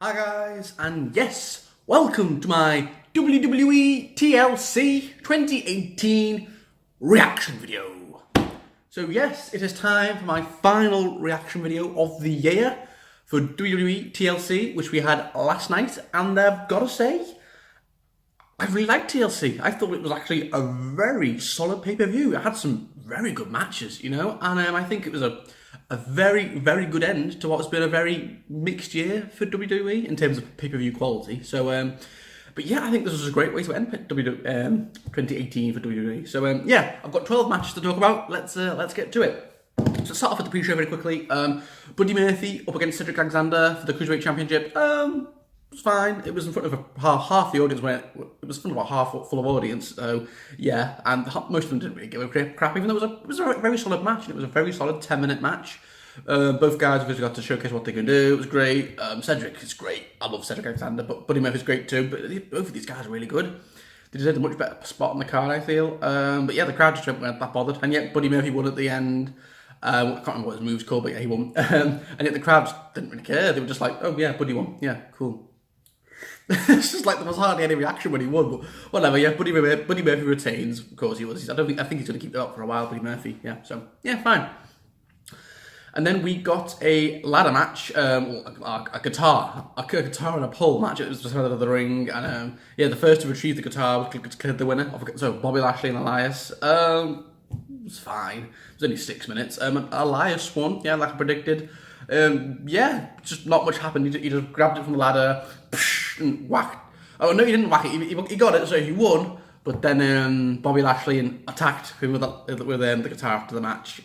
Hi guys, and yes, welcome to my WWE TLC 2018 reaction video. So yes, it is time for my final reaction video of the year for WWE TLC, which we had last night, and I've got to say, I really liked TLC. I thought it was actually a very solid pay-per-view. It had some very good matches, and I think it was a very, very good end to what's been a very mixed year for WWE in terms of pay-per-view quality. So, but yeah, I think this was a great way to end 2018 for WWE. So, yeah, I've got 12 matches to talk about. Let's get to it. So, start off with the pre-show very quickly. Buddy Murphy up against Cedric Alexander for the Cruiserweight Championship. It was fine. It was in front of half the audience. It was in front of a half full of audience. So yeah, and most of them didn't really give a crap. Even though it was a very solid match, and it was a very solid 10-minute match. Both guys obviously got to showcase what they can do. It was great. Cedric is great. I love Cedric Alexander, but Buddy Murphy's great too. But both of these guys are really good. They deserved a much better spot on the card, I feel. But yeah, the crowd just weren't that bothered. And yet Buddy Murphy won at the end. I can't remember what his move's called, but yeah, he won. And yet the crowd just didn't really care. They were just like, oh yeah, Buddy won. Yeah, cool. It's just like there was hardly any reaction when he won, but whatever. Yeah, Buddy Murphy retains. Of course he was. I think he's going to keep that up for a while. Buddy Murphy. Yeah. So yeah, fine. And then we got a ladder match, a guitar and a pole match. It was just out of the ring, and yeah, the first to retrieve the guitar was the winner. So Bobby Lashley and Elias. It was fine. It was only 6 minutes. Elias won. Yeah, like I predicted. Yeah, just not much happened. He just grabbed it from the ladder and whacked. Oh no, he didn't whack it. He got it, so he won. But then Bobby Lashley attacked him with the guitar after the match.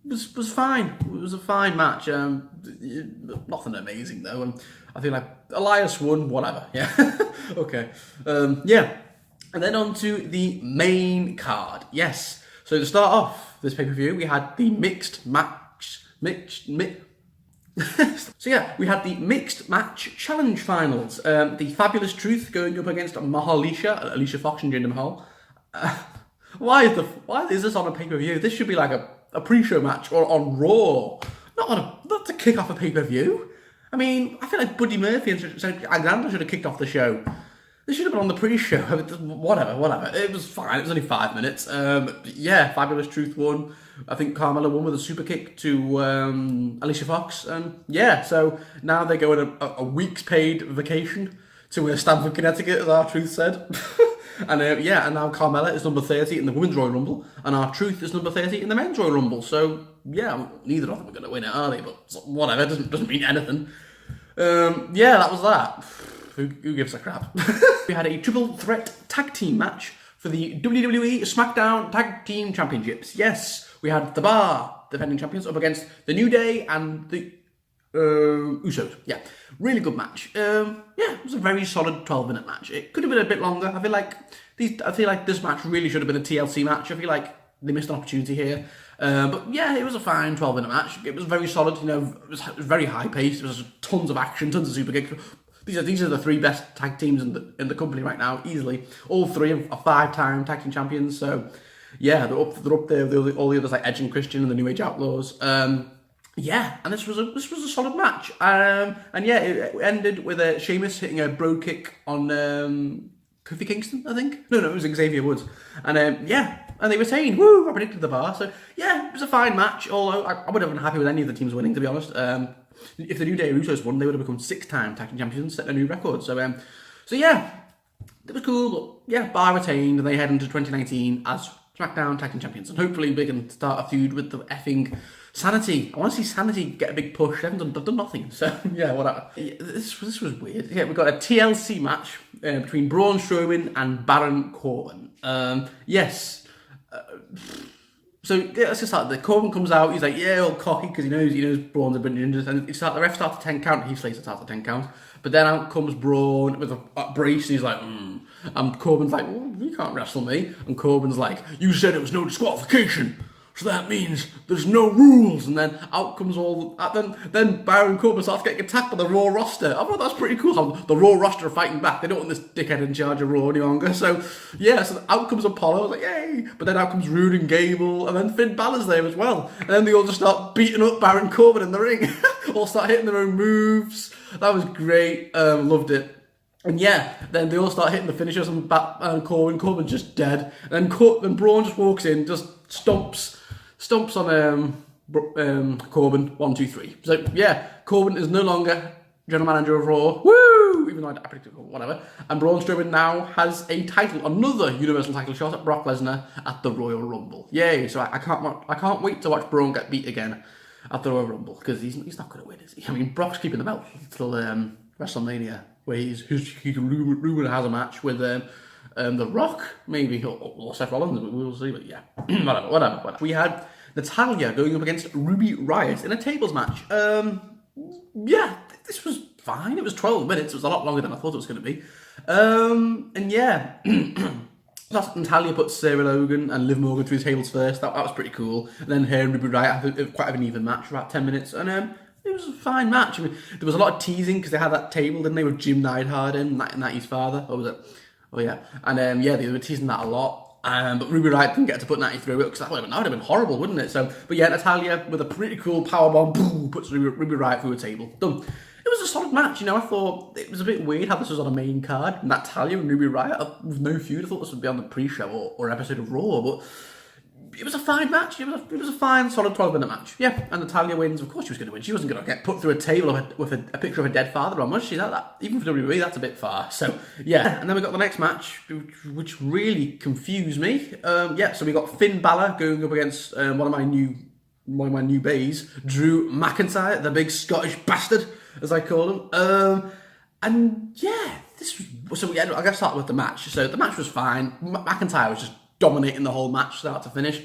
Was fine. It was a fine match. Nothing amazing though. And I feel like Elias won. Whatever. Yeah. Okay. Yeah. And then on to the main card. Yes. So to start off this pay-per-view, we had the mixed match. So yeah, we had the mixed match challenge finals. The Fabulous Truth going up against Alicia Fox and Jinder Mahal. Why is this on a pay-per-view? This should be like a pre-show match or on Raw, not to kick off a pay-per-view. I mean, I feel like Buddy Murphy and Alexander should have kicked off the show. This should have been on the pre-show. Whatever. It was fine. It was only 5 minutes. Yeah, Fabulous Truth won. I think Carmella won with a super kick to Alicia Fox. Yeah, so now they go on a week's paid vacation to Stamford, Connecticut, as R-Truth said. And yeah, and now Carmella is number 30 in the Women's Royal Rumble, and R-Truth is number 30 in the Men's Royal Rumble. So yeah, neither of them are going to win it, are they? But whatever, it doesn't mean anything. Yeah, that was that. Who gives a crap? We had a triple threat tag team match for the WWE SmackDown Tag Team Championships. Yes, we had The Bar, defending champions, up against The New Day and the Usos. Yeah, really good match. Yeah, it was a very solid 12-minute match. It could have been a bit longer. I feel like this match really should have been a TLC match. I feel like they missed an opportunity here. But yeah, it was a fine 12-minute match. It was very solid. It was very high paced. There was tons of action, tons of super kicks. These are the three best tag teams in the company right now, easily. All three are 5-time tag team champions. So yeah, they're up there with all the others like Edge and Christian and the New Age Outlaws. Yeah, and this was a solid match. And yeah, it ended with Sheamus hitting a brogue kick on Kofi Kingston, I think. No, it was Xavier Woods. And yeah, and they retained. Woo! I predicted The Bar. So yeah, it was a fine match. Although I would have been happy with any of the teams winning, to be honest. If the New Day Usos won, they would have become 6-time tag team champions, setting a new record. So yeah, it was cool. But yeah, Bar retained, and they head into 2019 as SmackDown tag team champions, and hopefully we can start a feud with the effing Sanity. I want to see Sanity get a big push. They've done nothing. So yeah, whatever. Yeah, this was weird. Yeah, we've got a TLC match between Braun Strowman and Baron Corbin. Yes. So yeah, let's just start. The Corbin comes out. He's like, yeah, all cocky because he knows Braun's a bit ninja. And the ref starts a 10 count. Heath Slater starts a 10 count. But then out comes Braun with a brace, and he's like, And Corbin's like, well, you can't wrestle me. And Corbin's like, you said it was no disqualification. so that means there's no rules. And then out comes then Baron Corbin starts getting attacked by the Raw roster. I thought that's pretty cool how the Raw roster are fighting back. They don't want this dickhead in charge of Raw any longer. So yeah, so out comes Apollo. I was like, yay! But then out comes Rude and Gable, and then Finn Balor's there as well. And then they all just start beating up Baron Corbin in the ring. All start hitting their own moves. That was great. Loved it. And yeah, then they all start hitting the finishers, and Corbin's just dead. And then Braun just walks in, just stomps on Corbin, 1, 2, 3. So yeah, Corbin is no longer general manager of Raw. Woo! Even though I predicted whatever. And Braun Strowman now has a title, another Universal title shot at Brock Lesnar at the Royal Rumble. Yay! So I can't wait to watch Braun get beat again at the Royal Rumble, because he's not going to win, is he? I mean, Brock's keeping the belt till WrestleMania, where he rumored has a match with The Rock, maybe, or Seth Rollins, we'll see, but yeah, whatever. We had Natalya going up against Ruby Riott in a tables match. Yeah, this was fine. It was 12 minutes. It was a lot longer than I thought it was going to be. And yeah, Natalya put Sarah Logan and Liv Morgan through the tables first. That was pretty cool. And then her and Ruby Riott had quite an even match for about 10 minutes. And it was a fine match. I mean, there was a lot of teasing because they had that table, didn't they, with Jim Neidhart and Natty's father. What was it? Oh yeah. And yeah, they were teasing that a lot. But Ruby Riott didn't get to put Natty through it, because that would have been horrible, wouldn't it? So, but yeah, Natalya with a pretty cool powerbomb, boom, puts Ruby Riott through a table. Done. It was a solid match, you know. I thought it was a bit weird how this was on a main card. Natalya and Ruby Riott with no feud. I thought this would be on the pre-show or episode of Raw, but it was a fine match. It was a fine, solid 12-minute match. Yeah, and Natalya wins. Of course she was going to win. She wasn't going to get put through a table with a picture of a dead father on, was she? That even for WWE, that's a bit far. So, yeah. And then we got the next match, which really confused me. Yeah, so we got Finn Balor going up against one of my new bays, Drew McIntyre, the big Scottish bastard, as I call him. And yeah, so yeah, I got to start with the match. So the match was fine. McIntyre was just dominating the whole match, start to finish.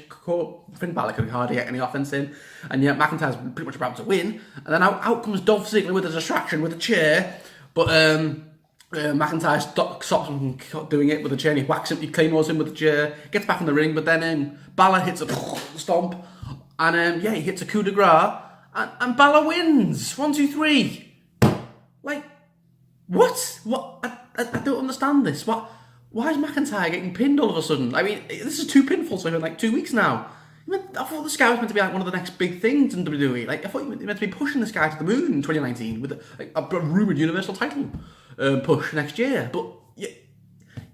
Finn Balor could hardly get any offense in, and yeah, McIntyre's pretty much about to win. And then out comes Dolph Ziggler with a distraction with a chair, but McIntyre stops him from doing it with a chair, and he whacks him, he claymores him with the chair, gets back in the ring, but then Balor hits a stomp, and yeah, he hits a coup de grace, and Balor wins. 1, 2, 3. Like, what? I don't understand this. Why is McIntyre getting pinned all of a sudden? I mean, this is 2 pinfalls for him in like 2 weeks now. I thought this guy was meant to be like one of the next big things in WWE. Like, I thought you were meant to be pushing this guy to the moon in 2019 with a rumoured Universal title push next year. But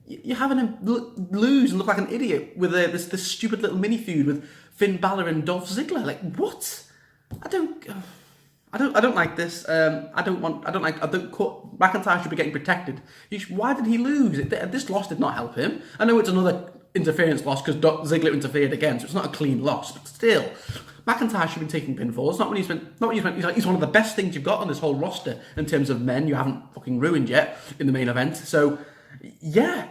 you're having him lose and look like an idiot with this stupid little mini feud with Finn Balor and Dolph Ziggler. Like, what? I don't like this. McIntyre should be getting protected. Why did he lose? This loss did not help him. I know it's another interference loss because Ziggler interfered again, so it's not a clean loss. But still, McIntyre should be taking pinfalls. Not when he's one of the best things you've got on this whole roster in terms of men. You haven't fucking ruined yet in the main event. So yeah.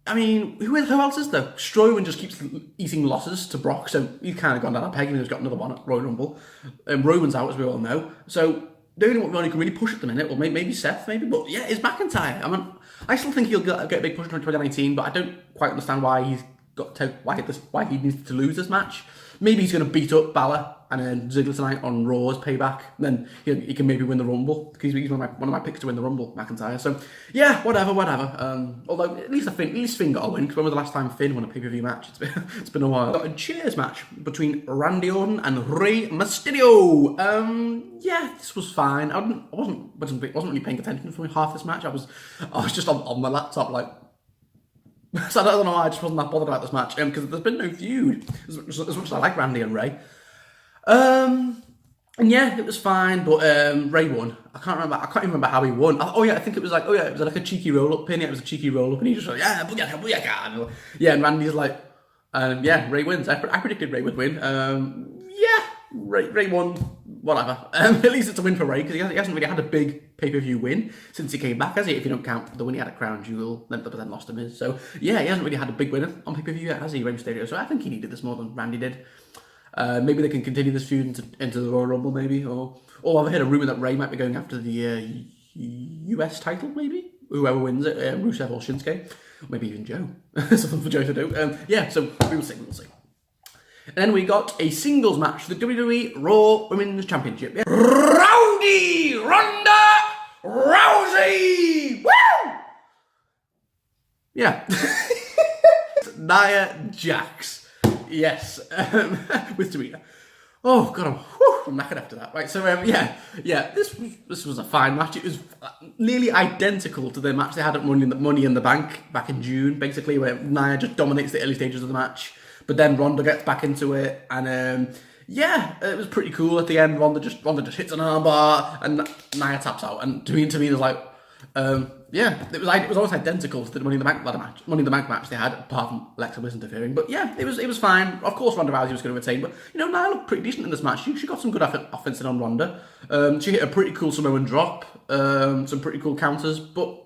I mean, who else is there? Strowman just keeps eating losses to Brock, so he's kind of gone down a peg, and he's got another one at Royal Rumble. Roman's out, as we all know. So the only one who can really push at the minute, well, maybe Seth, but yeah, is McIntyre. I mean, I still think he'll get a big push in 2019, but I don't quite understand why why he needs to lose this match. Maybe he's going to beat up Balor and then Ziggler tonight on Raw's payback. And then he can maybe win the Rumble, because he's one of my picks to win the Rumble, McIntyre. So yeah, whatever. Although at least Finn got a win, because when was the last time Finn won a pay-per-view match? It's been a while. Got a cheers match between Randy Orton and Rey Mysterio. Yeah, this was fine. I wasn't really paying attention for half this match. I was just on my laptop like. So I don't know why I just wasn't that bothered about this match, because there's been no feud, as much as I like Randy and Ray. And yeah, it was fine, but Ray won. I can't even remember how he won. I think it was like a cheeky roll-up pin. It was a cheeky roll-up, and he just like, yeah, booyaka. Yeah, and Randy's like, yeah, Ray wins. I predicted Ray would win. Yeah, Ray won. Whatever. At least it's a win for Ray, because he hasn't really had a big pay-per-view win since he came back, has he? If you don't count the win he had at Crown Jewel, but then lost him. So yeah, he hasn't really had a big winner on pay-per-view yet, has he, Rey Mysterio? So I think he needed this more than Randy did. Maybe they can continue this feud into the Royal Rumble, maybe, or I've heard a rumor that Ray might be going after the US title, maybe. Whoever wins it, Rusev or Shinsuke, or maybe even Joe. Something for Joe to do. Yeah, so we'll see. And then we got a singles match for the WWE Raw Women's Championship. Yeah. Rowdy Ronda Rousey! Woo! Yeah. Nia Jax. Yes. With Tamina. Oh god, I'm knackered after that. Right, so yeah, this was a fine match. It was nearly identical to the match they had at Money in the Bank back in June, basically, where Nia just dominates the early stages of the match, but then Ronda gets back into it, and yeah, it was pretty cool at the end. Ronda just hits an armbar, and Nia taps out, and Tamina's like, yeah, it was almost identical to the Money in the Bank match they had, apart from Alexa Bliss interfering. But yeah, it was fine. Of course, Ronda Rousey was going to retain, but Nia looked pretty decent in this match. She got some good offense in on Ronda. She hit a pretty cool Samoan drop, some pretty cool counters. But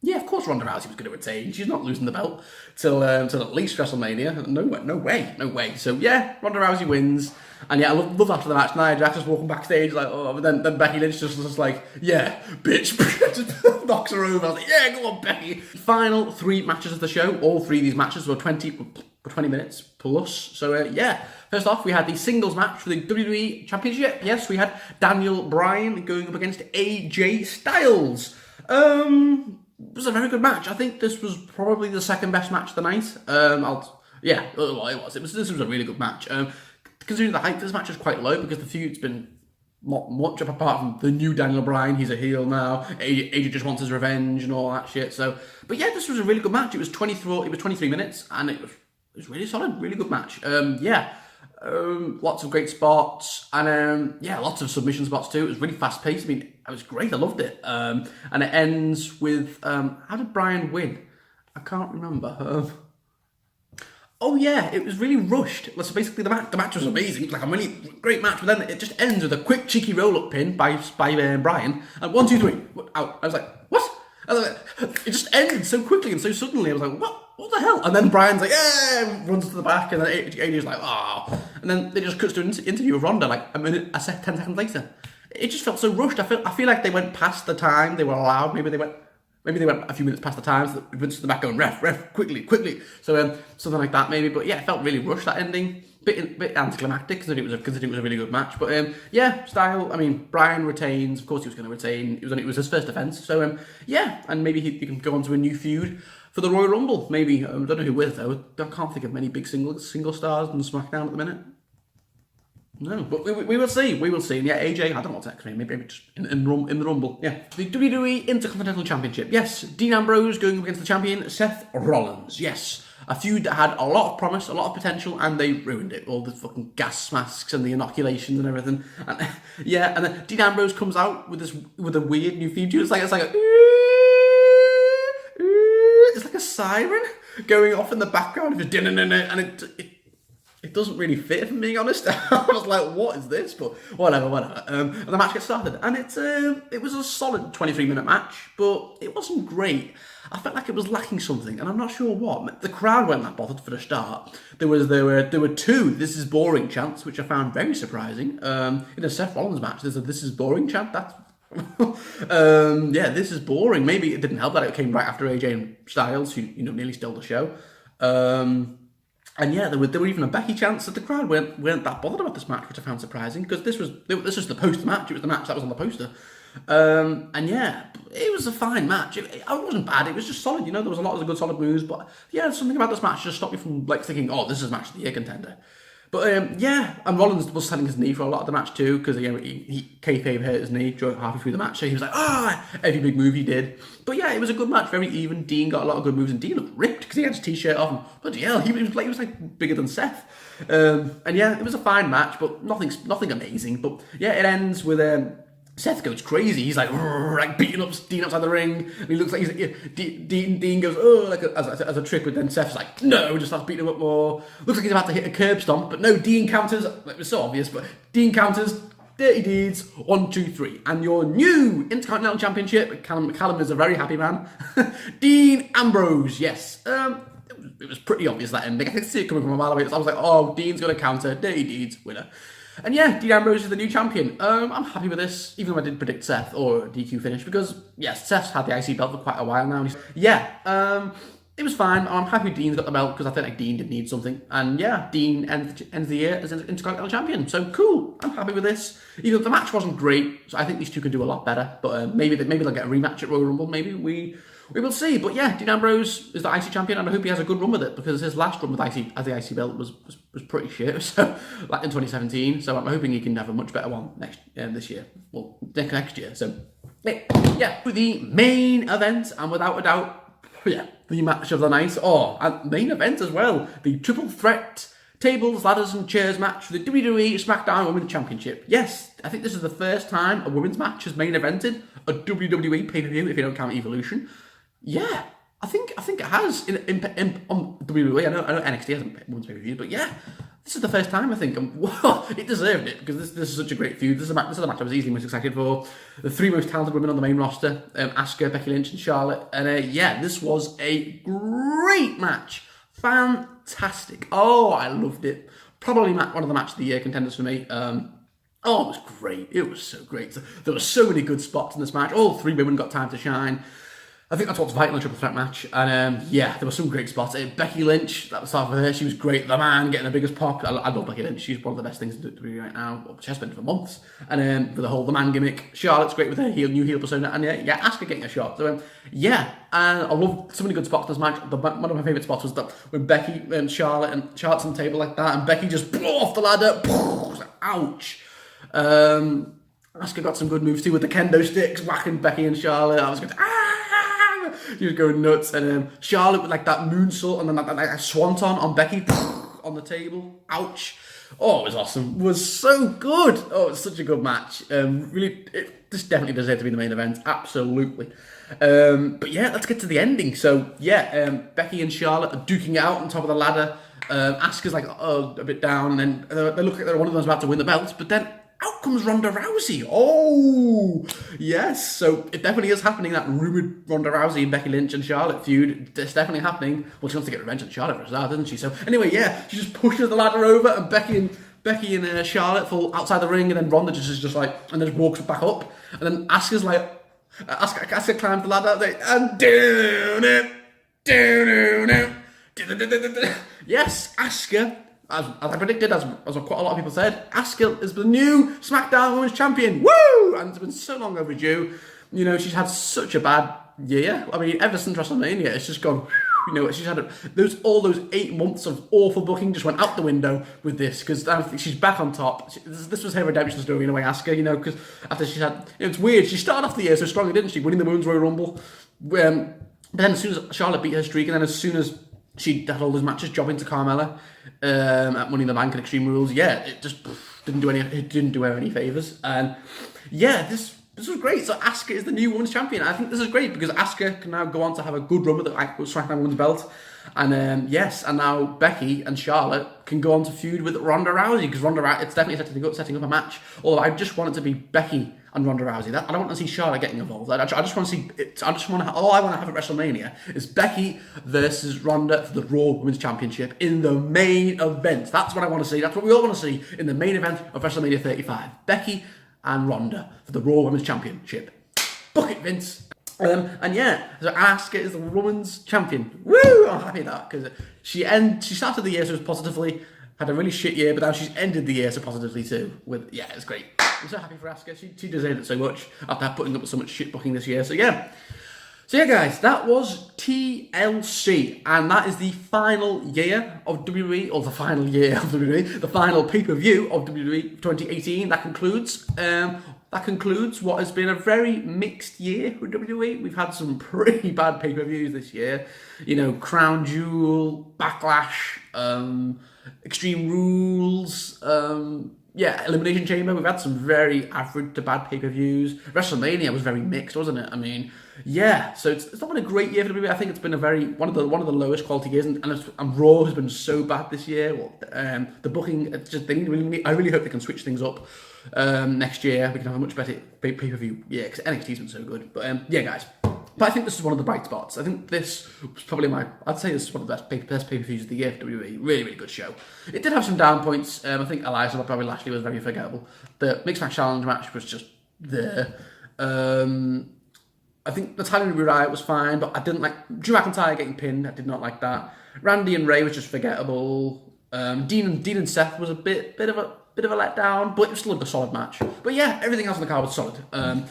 yeah, of course, Ronda Rousey was going to retain. She's not losing the belt till at least WrestleMania. No way. So yeah, Ronda Rousey wins. And yeah, I love after the match, Nia Jax just walking backstage like, oh, but then Becky Lynch just like, yeah, bitch, just knocks her over. I was like, yeah, go on, Becky. Final 3 matches of the show. All 3 of these matches were 20 minutes plus. So yeah, first off, we had the singles match for the WWE Championship. Yes, we had Daniel Bryan going up against AJ Styles. It was a very good match. I think this was probably the second best match of the night. This was a really good match. Considering the hype, this match is quite low because the feud's been not much apart from the new Daniel Bryan. He's a heel now. AJ just wants his revenge and all that shit. So, but yeah, this was a really good match. It was 23 minutes, and it was really solid, really good match. Lots of great spots, and lots of submission spots too. It was really fast paced. I mean, it was great. I loved it. And it ends with how did Bryan win? I can't remember. Oh yeah, it was really rushed. So basically, the match was amazing. It was like a really great match, but then it just ends with a quick cheeky roll-up pin by Bryan, and 1, 2, 3, out. I was like, what? It just ended so quickly and so suddenly. I was like, what the hell? And then Bryan's like, yeah, runs to the back, and then AJ's like, oh, and then they just cuts to an interview with Ronda like 10 seconds later. It just felt so rushed. I feel like they went past the time they were allowed. Maybe they went a few minutes past the time, so Vince to the back going, ref, quickly. So something like that maybe. But yeah, it felt really rushed, that ending. Bit anticlimactic, considering it was a really good match. But Bryan retains. Of course he was going to retain. It was his first defence. So and maybe he can go on to a new feud for the Royal Rumble. Maybe. I don't know who with though. I can't think of many big single stars in SmackDown at the minute. No, but we will see. We will see. And yeah, AJ, I don't know what's next. Maybe just in the Rumble. Yeah. The WWE Intercontinental Championship. Yes. Dean Ambrose going up against the champion, Seth Rollins. Yes. A feud that had a lot of promise, a lot of potential, and they ruined it. All the fucking gas masks and the inoculations and everything. And yeah, and then Dean Ambrose comes out with a weird new feature. It's like a siren going off in the background, and it doesn't really fit, if I'm being honest. I was like, what is this? But whatever. And the match gets started. And it was a solid 23-minute match, but it wasn't great. I felt like it was lacking something, and I'm not sure what. The crowd weren't that bothered for the start. There were 2 "This is boring" chants, which I found very surprising. In a Seth Rollins match, there's a "This is boring" chant. That's this is boring. Maybe it didn't help that it came right after AJ and Styles, who nearly stole the show. And yeah, there were even a Becky chance that the crowd weren't that bothered about this match, which I found surprising, because this was the poster match. It was the match that was on the poster. And yeah, it was a fine match. It wasn't bad. It was just solid. There was a lot of good solid moves, but yeah, something about this match just stopped me from thinking, oh, this is match of the year contender. But and Rollins was selling his knee for a lot of the match too, because he kayfabe hurt his knee halfway through the match, so he was like, every big move he did. But yeah, it was a good match, very even. Dean got a lot of good moves, and Dean looked ripped because he had his t-shirt off, and bloody hell, he was like bigger than Seth. And yeah, it was a fine match, but nothing amazing. But yeah, it ends with Seth goes crazy. He's like beating up Dean outside the ring, and he looks like Dean goes as a trick, but then Seth's like no, just starts beating him up more. Looks like he's about to hit a curb stomp, but no, Dean counters. It was so obvious, but Dean counters. Dirty Deeds, 1, 2, 3, and your new Intercontinental Championship. Callum is a very happy man. Dean Ambrose, yes. It was pretty obvious, that ending. I could see it coming from a mile away. So I was like, oh, Dean's going to counter. Dirty Deeds, winner. And yeah, Dean Ambrose is the new champion. I'm happy with this, even though I did predict Seth or a DQ finish, because yes, Seth's had the IC belt for quite a while now. it was fine. I'm happy Dean's got the belt because I think like Dean did need something. And yeah, Dean ends the year as an Intercontinental Champion. So cool. I'm happy with this. Even though the match wasn't great, so I think these two can do a lot better. But maybe they'll get a rematch at Royal Rumble. Maybe we will see. But yeah, Dean Ambrose is the IC champion, and I hope he has a good run with it because his last run with IC as the IC belt was pretty shit. So like in 2017. So I'm hoping he can have a much better one this year. Well, next year. So yeah, with the main event, and without a doubt. Yeah, the match of the night. Oh, and main event as well. The triple threat tables, ladders and chairs match for the WWE SmackDown Women's Championship. Yes, I think this is the first time a women's match has main evented a WWE pay-per-view, if you don't count Evolution. Yeah, I think it has on WWE. I know NXT hasn't women's pay-per-view, but yeah, this is the first time I think. It deserved it because this is such a great feud. This is the match I was easily most excited for. The three most talented women on the main roster: Asuka, Becky Lynch, and Charlotte. And yeah, this was a great match. Fantastic. Oh, I loved it. Probably one of the match of the year contenders for me. Oh, it was great. It was so great. There were so many good spots in this match. All three women got time to shine. I think that's what's vital in a triple threat match. And yeah, there were some great spots. Becky Lynch, that was start with her. She was great. The man getting the biggest pop. I love Becky Lynch. She's one of the best things to do right now. Well, she has been for months. And with the man gimmick. Charlotte's great with her new heel persona. And yeah, Asuka getting a shot. So yeah, and I love so many good spots in this match. One of my favourite spots was that when Becky and Charlotte's on the table like that, and Becky just blew off the ladder. Ouch. Asuka got some good moves too with the kendo sticks, whacking Becky and Charlotte. I was going, she was going nuts, and Charlotte with like that moonsault and then that swanton on Becky on the table. Ouch! Oh, it was awesome. It was so good. Oh, it's such a good match. Really, this definitely deserved to be the main event. Absolutely. But yeah, let's get to the ending. So yeah, Becky and Charlotte are duking it out on top of the ladder. Asuka's like a bit down, and then they look like one of them's about to win the belt, but then out comes Ronda Rousey. Oh, yes. So it definitely is happening, that rumoured Ronda Rousey and Becky Lynch and Charlotte feud. It's definitely happening. Well, she wants to get revenge on Charlotte for a start, doesn't she? So anyway, yeah, she just pushes the ladder over, and Becky and Charlotte fall outside the ring, and then Ronda just like, and then just walks back up. And then Asuka's like, Asuka climbs the ladder, and yes, Asuka. As I predicted, as quite a lot of people said, Asuka is the new SmackDown Women's Champion. Woo! And it's been so long overdue. You know, she's had such a bad year. I mean, ever since WrestleMania, it's just gone. You know, she's had all those 8 months of awful booking just went out the window with this, because I think she's back on top. This was her redemption story in a way, Asuka. You know, because after she's had, it's weird. She started off the year so strongly, didn't she? Winning the Women's Royal Rumble. But then as soon as Charlotte beat her streak, and then as soon as she had all those matches jobbing to Carmella at Money in the Bank and Extreme Rules, yeah, it just didn't do her any favours. And yeah, this was great. So Asuka is the new Women's Champion. I think this is great because Asuka can now go on to have a good run with the SmackDown Women's belt. And yes, and now Becky and Charlotte can go on to feud with Ronda Rousey, because Ronda Rousey, it's definitely setting up a match. Although I just want it to be Becky and Ronda Rousey. I don't want to see Charlotte getting involved. I just want to see. All I want to have at WrestleMania is Becky versus Ronda for the Raw Women's Championship in the main event. That's what I want to see. That's what we all want to see in the main event of WrestleMania 35. Becky and Ronda for the Raw Women's Championship. Book it, Vince. And yeah, so Asuka is the women's champion. Woo! I'm happy with that, because she started the year so positively, had a really shit year, but now she's ended the year so positively too. It's great. I'm so happy for Asuka. She deserved it so much after putting up with so much shit booking this year. So yeah, guys, that was TLC, and that is the final year of WWE, or the final year of WWE, the final pay-per-view of WWE 2018. That concludes what has been a very mixed year with WWE. We've had some pretty bad pay-per-views this year. You know, Crown Jewel, Backlash, Extreme Rules, Elimination Chamber. We've had some very average to bad pay-per-views. WrestleMania was very mixed, wasn't it? I mean, yeah. So it's not been a great year for WWE. I think it's been one of the lowest quality years, and Raw has been so bad this year. Well, the booking, I really hope they can switch things up. Next year we can have a much better pay-per-view. Yeah, because NXT's been so good. But yeah, guys. But I think this is one of the bright spots. I think this was probably I'd say this is one of the best pay-per-views of the year for WWE. Really, really good show. It did have some down points. I think Elias and Bobby Lashley was very forgettable. The Mixed Match Challenge match was just there. I think Natalia and Ruby Riott was fine, but I didn't like Drew McIntyre getting pinned. I did not like that. Randy and Ray was just forgettable. Dean and Seth was a bit of a letdown, but it was still a solid match. But yeah, everything else on the card was solid.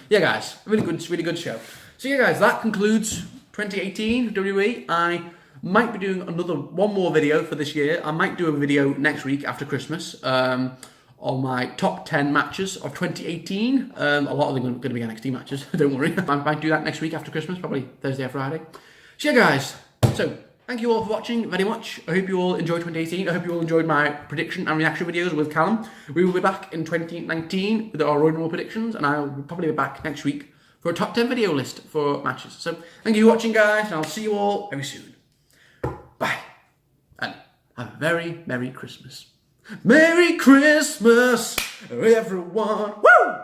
Yeah, guys, really good show. So yeah, guys, that concludes 2018 WWE. I might be doing one more video for this year. I might do a video next week after Christmas on my top 10 matches of 2018. A lot of them are going to be NXT matches. Don't worry, I might do that next week after Christmas, probably Thursday or Friday. So yeah, guys. So thank you all for watching very much. I hope you all enjoyed 2018. I hope you all enjoyed my prediction and reaction videos with Callum. We will be back in 2019 with our Royal Rumble predictions, and I'll probably be back next week for a top 10 video list for matches. So thank you for watching, guys, and I'll see you all very soon. Bye. And have a very Merry Christmas. Merry Christmas, everyone. Woo!